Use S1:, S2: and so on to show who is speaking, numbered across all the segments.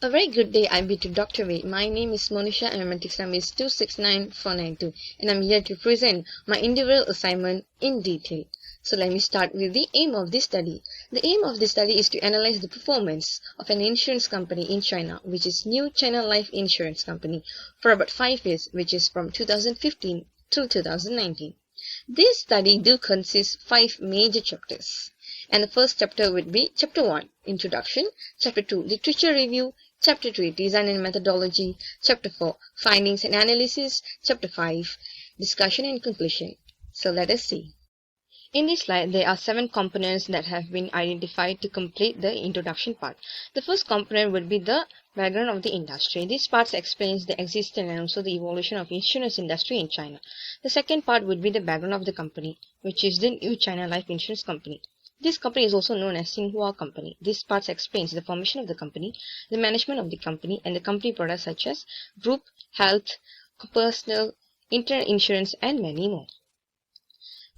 S1: A very good day, I bid to Dr. Wei. My name is Monisha and my text number is 269492, and I'm here to present my individual assignment in detail. So let me start with the aim of this study. The aim of this study is to analyze the performance of an insurance company in China, which is New China Life Insurance Company, for about 5 years, which is from 2015 till 2019. This study do consist 5 major chapters. And the first chapter would be Chapter 1, Introduction, Chapter 2, Literature Review, Chapter 3, Design and Methodology, Chapter 4, Findings and Analysis, Chapter 5, Discussion and Conclusion. So let us see. In this slide, there are 7 components that have been identified to complete the introduction part. The first component would be the background of the industry. This part explains the existence and also the evolution of insurance industry in China. The second part would be the background of the company, which is the New China Life Insurance Company. This company is also known as Xinhua Company. This part explains the formation of the company, the management of the company, and the company products such as group, health, personal, internet insurance, and many more.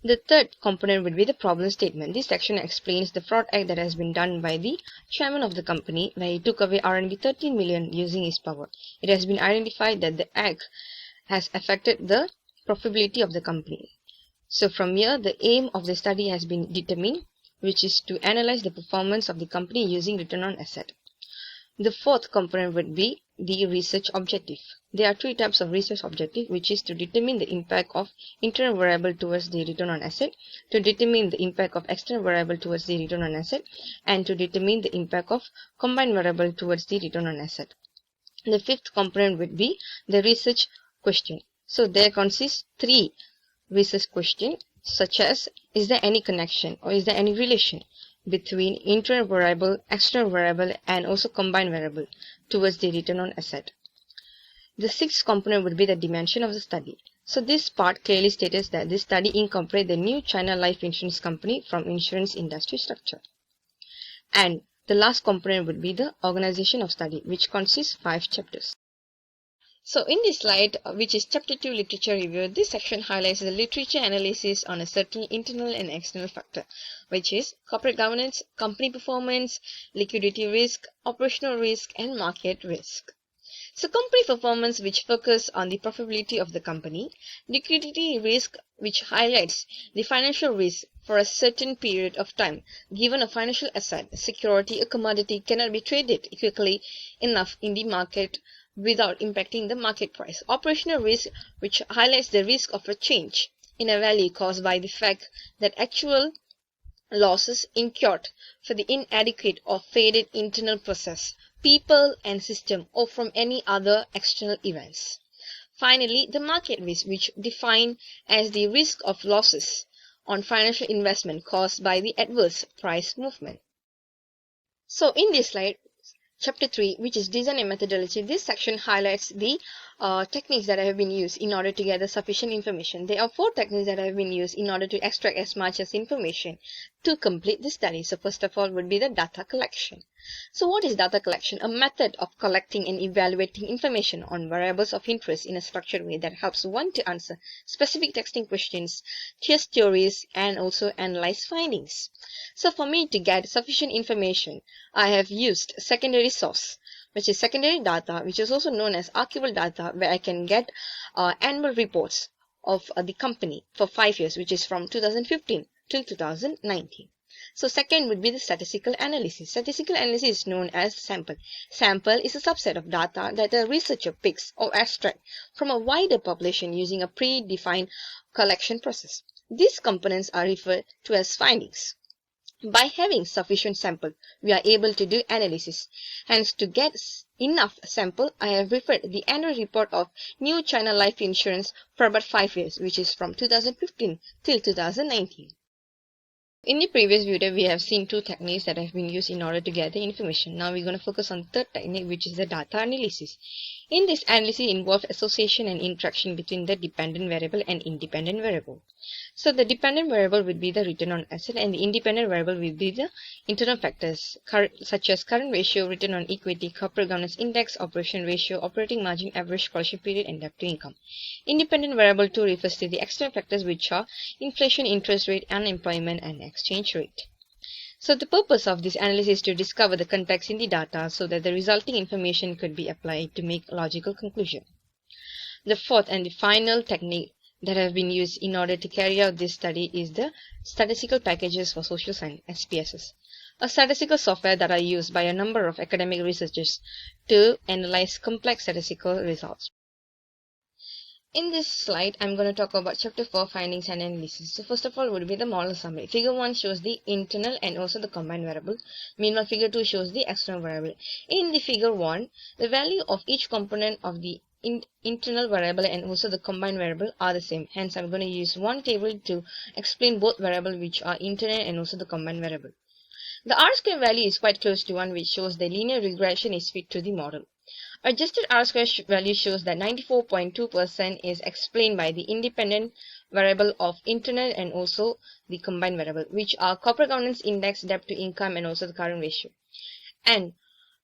S1: The third component would be the problem statement. This section explains the fraud act that has been done by the chairman of the company, where he took away RMB 13 million using his power. It has been identified that the act has affected the profitability of the company. So from here, the aim of the study has been determined, which is to analyze the performance of the company using return on asset. The fourth component would be the research objective. There are 3 types of research objective, which is to determine the impact of internal variable towards the return on asset, to determine the impact of external variable towards the return on asset, and to determine the impact of combined variable towards the return on asset. The fifth component would be the research question. So there consists 3 research questions, such as, is there any connection or is there any relation between internal variable, external variable, and also combined variable towards the return on asset. The sixth component would be the dimension of the study. So this part clearly states that this study incorporates the New China Life Insurance Company from insurance industry structure. And the last component would be the organization of study, which consists 5 chapters. So in this slide, which is Chapter 2 Literature Review, this section highlights the literature analysis on a certain internal and external factor, which is corporate governance, company performance, liquidity risk, operational risk, and market risk. So company performance, which focus on the profitability of the company, liquidity risk, which highlights the financial risk for a certain period of time. Given a financial asset, security, or commodity cannot be traded quickly enough in the market without impacting the market price. Operational risk, which highlights the risk of a change in a value caused by the fact that actual losses incurred for the inadequate or faded internal process, people and system, or from any other external events. Finally, the market risk, which defined as the risk of losses on financial investment caused by the adverse price movement. So in this slide, Chapter 3, which is Design and Methodology, this section highlights the techniques that have been used in order to gather sufficient information. There are 4 techniques that have been used in order to extract as much as information to complete the study. So first of all would be the data collection. So what is data collection? A method of collecting and evaluating information on variables of interest in a structured way that helps one to answer specific testing questions, test theories, and also analyze findings. So for me to get sufficient information, I have used secondary source, which is secondary data, which is also known as archival data, where I can get annual reports of the company for 5 years, which is from 2015 till 2019. So second would be the statistical analysis. Statistical analysis is known as sample. Sample is a subset of data that a researcher picks or extracts from a wider population using a predefined collection process. These components are referred to as findings. By having sufficient sample, we are able to do analysis. Hence, to get enough sample, I have referred the annual report of New China Life Insurance for about 5 years, which is from 2015 till 2019. In the previous video, we have seen 2 techniques that have been used in order to gather information. Now we're going to focus on the third technique, which is the data analysis. In this analysis involves association and interaction between the dependent variable and independent variable. So the dependent variable would be the return on asset, and the independent variable will be the internal factors such as current ratio, return on equity, corporate governance index, operation ratio, operating margin, average collection period, and debt to income. Independent variable 2 refers to the external factors, which are inflation, interest rate, unemployment, and exchange rate. So the purpose of this analysis is to discover the context in the data so that the resulting information could be applied to make a logical conclusion. The fourth and the final technique that have been used in order to carry out this study is the statistical packages for social science, SPSS, a statistical software that are used by a number of academic researchers to analyze complex statistical results. In this slide, I'm going to talk about Chapter 4, Findings and Analysis. So first of all would be the model summary. Figure 1 shows the internal and also the combined variable. Meanwhile, Figure 2 shows the external variable. In the Figure 1, the value of each component of the internal variable and also the combined variable are the same. Hence, I'm going to use one table to explain both variables which are internal and also the combined variable. The R-square value is quite close to 1, which shows the linear regression is fit to the model. Adjusted R-square value shows that 94.2% is explained by the independent variable of internal and also the combined variable, which are corporate governance index, debt to income, and also the current ratio. And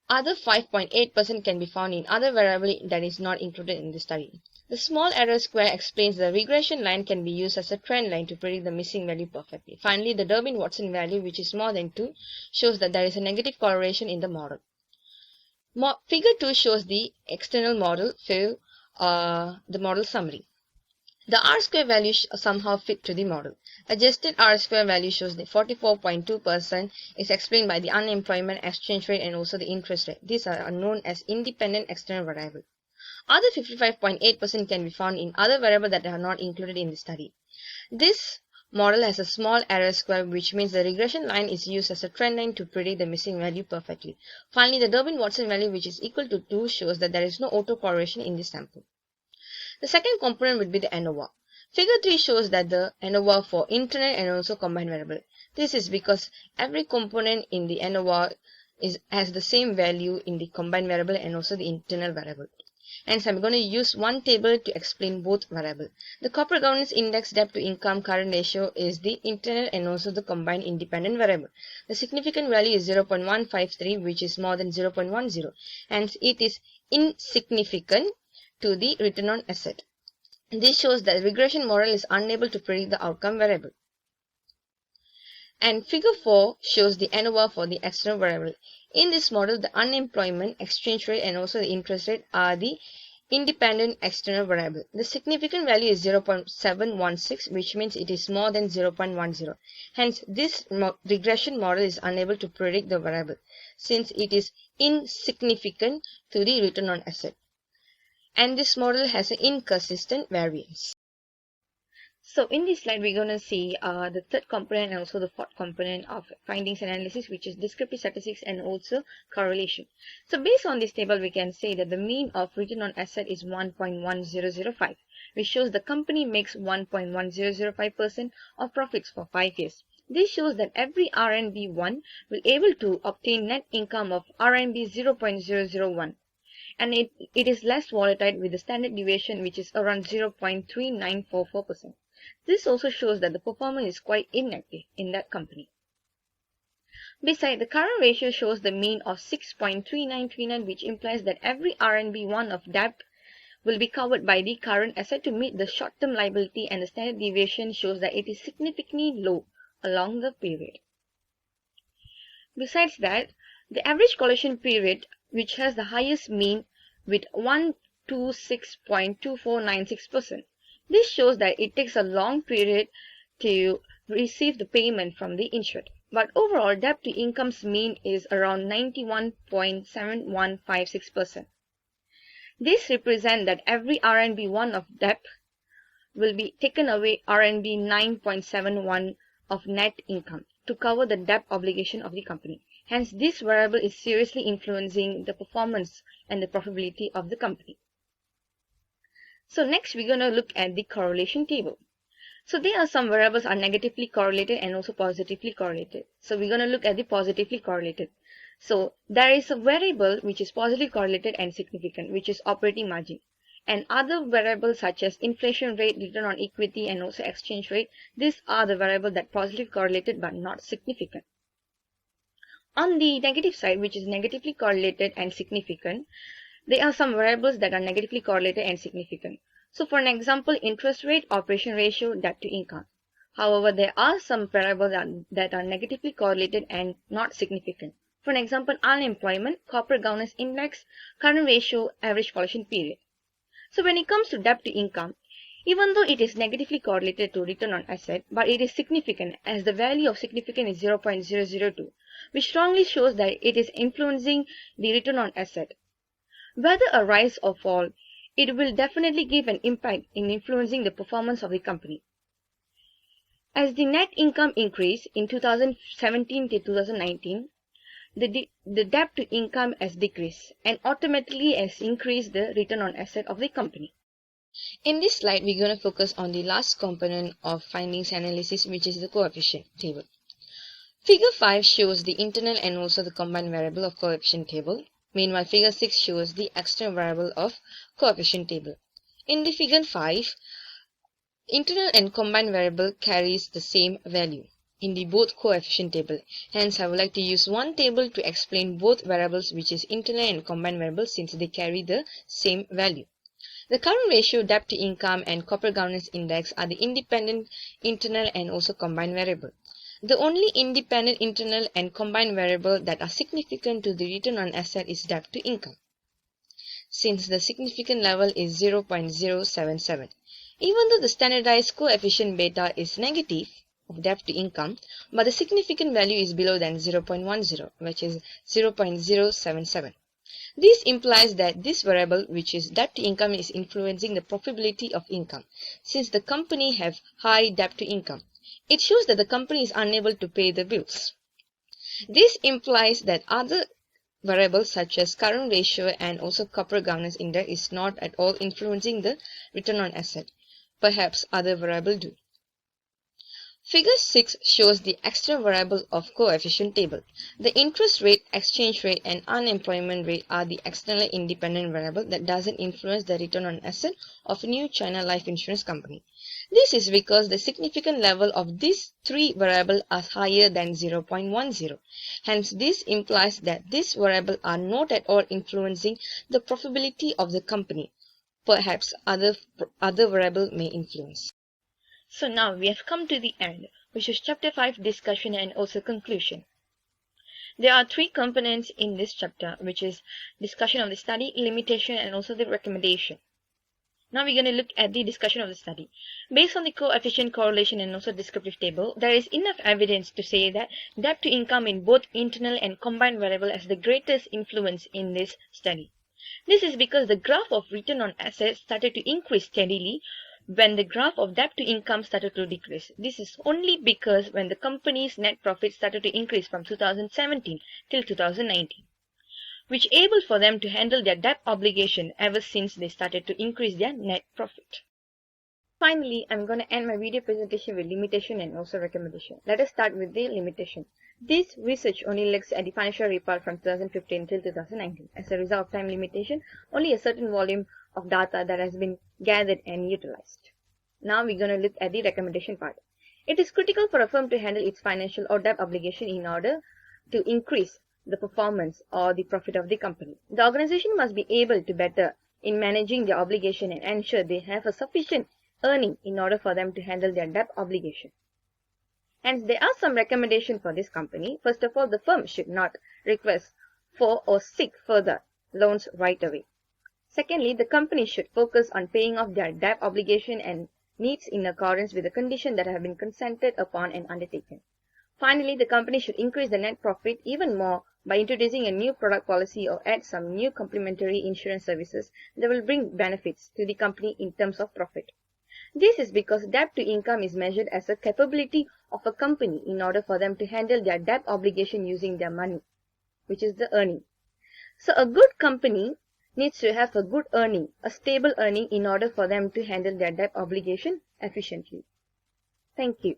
S1: other 5.8% can be found in other variable that is not included in the study. The small error square explains the regression line can be used as a trend line to predict the missing value perfectly. Finally, the Durbin-Watson value, which is more than 2, shows that there is a negative correlation in the model. Figure 2 shows the external model for the model summary. The R-square value somehow fit to the model. Adjusted R-square value shows that 44.2% is explained by the unemployment, exchange rate, and also the interest rate. These are known as independent external variables. Other 55.8% can be found in other variables that are not included in the study. This model has a small error square, which means the regression line is used as a trend line to predict the missing value perfectly. Finally, the Durbin-Watson value, which is equal to 2, shows that there is no autocorrelation in this sample. The second component would be the ANOVA. Figure 3 shows that the ANOVA for internal and also combined variable. This is because every component in the ANOVA has the same value in the combined variable and also the internal variable. Hence, I'm going to use one table to explain both variables. The corporate governance index, debt to income, current ratio is the internal and also the combined independent variable. The significant value is 0.153, which is more than 0.10. Hence, it is insignificant to the return on asset. This shows that the regression model is unable to predict the outcome variable. And Figure 4 shows the ANOVA for the external variable. In this model, the unemployment, exchange rate, and also the interest rate are the independent external variable. The significant value is 0.716, which means it is more than 0.10. Hence, this regression model is unable to predict the variable, since it is insignificant to the return on asset. And this model has an inconsistent variance. So in this slide, we're going to see the third component and also the fourth component of findings and analysis, which is descriptive statistics and also correlation. So based on this table, we can say that the mean of return on asset is 1.1005, which shows the company makes 1.1005% of profits for 5 years. This shows that every RMB1 will able to obtain net income of RMB 0.001. And it is less volatile with the standard deviation, which is around 0.3944%. This also shows that the performance is quite inactive in that company. Besides, the current ratio shows the mean of 6.3939, which implies that every RMB1 of debt will be covered by the current asset to meet the short-term liability, and the standard deviation shows that it is significantly low along the period. Besides that, the average collection period, which has the highest mean with 126.2496%. This shows that it takes a long period to receive the payment from the insured. But overall, debt to income's mean is around 91.7156%. This represents that every RMB1 of debt will be taken away RMB 9.71 of net income to cover the debt obligation of the company. Hence, this variable is seriously influencing the performance and the profitability of the company. So next, we're going to look at the correlation table. So there are some variables are negatively correlated and also positively correlated. So we're going to look at the positively correlated. So there is a variable which is positively correlated and significant, which is operating margin. And other variables such as inflation rate, return on equity, and also exchange rate, these are the variables that positively correlated but not significant. On the negative side, which is negatively correlated and significant, there are some variables that are negatively correlated and significant. So for an example, interest rate, operation ratio, debt to income. However, there are some variables that are negatively correlated and not significant. For example, unemployment, corporate governance index, current ratio, average valuation period. So when it comes to debt to income, even though it is negatively correlated to return on asset, but it is significant as the value of significant is 0.002, which strongly shows that it is influencing the return on asset. Whether a rise or fall, it will definitely give an impact in influencing the performance of the company. As the net income increased in 2017 to 2019, the debt to income has decreased and automatically has increased the return on asset of the company. In this slide, we're going to focus on the last component of findings analysis, which is the coefficient table. Figure 5 shows the internal and also the combined variable of coefficient table. Meanwhile, figure 6 shows the external variable of coefficient table. In the figure 5, internal and combined variable carries the same value in the both coefficient table. Hence, I would like to use one table to explain both variables, which is internal and combined variable, since they carry the same value. The current ratio, debt to income, and corporate governance index are the independent internal and also combined variable. The only independent internal and combined variable that are significant to the return on asset is debt to income, since the significant level is 0.077. Even though the standardized coefficient beta is negative of debt to income, but the significant value is below than 0.10, which is 0.077. This implies that this variable, which is debt to income, is influencing the profitability of income, since the company have high debt to income. It shows that the company is unable to pay the bills. This implies that other variables such as current ratio and also corporate governance index is not at all influencing the return on asset. Perhaps other variables do. Figure 6 shows the extra variable of coefficient table. The interest rate, exchange rate, and unemployment rate are the external independent variable that doesn't influence the return on asset of a New China Life Insurance Company. This is because the significant level of these three variables are higher than 0.10. Hence, this implies that these variables are not at all influencing the profitability of the company. Perhaps other variables may influence. So now we have come to the end, which is chapter 5 discussion and also conclusion. There are three components in this chapter, which is discussion of the study, limitation, and also the recommendation. Now we're going to look at the discussion of the study. Based on the coefficient correlation and also descriptive table, there is enough evidence to say that debt to income in both internal and combined variable has the greatest influence in this study. This is because the graph of return on assets started to increase steadily when the graph of debt to income started to decrease. This is only because when the company's net profit started to increase from 2017 till 2019, which able for them to handle their debt obligation ever since they started to increase their net profit. Finally, I'm going to end my video presentation with limitation and also recommendation. Let us start with the limitation. This research only looks at the financial report from 2015 till 2019. As a result of time limitation, only a certain volume of data that has been gathered and utilized. Now we're going to look at the recommendation part. It is critical for a firm to handle its financial or debt obligation in order to increase the performance or the profit of the company. The organization must be able to better in managing their obligation and ensure they have a sufficient earning in order for them to handle their debt obligation. Hence, there are some recommendations for this company. First of all, the firm should not request for or seek further loans right away. Secondly, the company should focus on paying off their debt obligation and needs in accordance with the conditions that have been consented upon and undertaken. Finally, the company should increase the net profit even more by introducing a new product policy or add some new complementary insurance services that will bring benefits to the company in terms of profit. This is because debt to income is measured as a capability of a company in order for them to handle their debt obligation using their money, which is the earning. So a good company needs to have a good earning, a stable earning in order for them to handle their debt obligation efficiently. Thank you.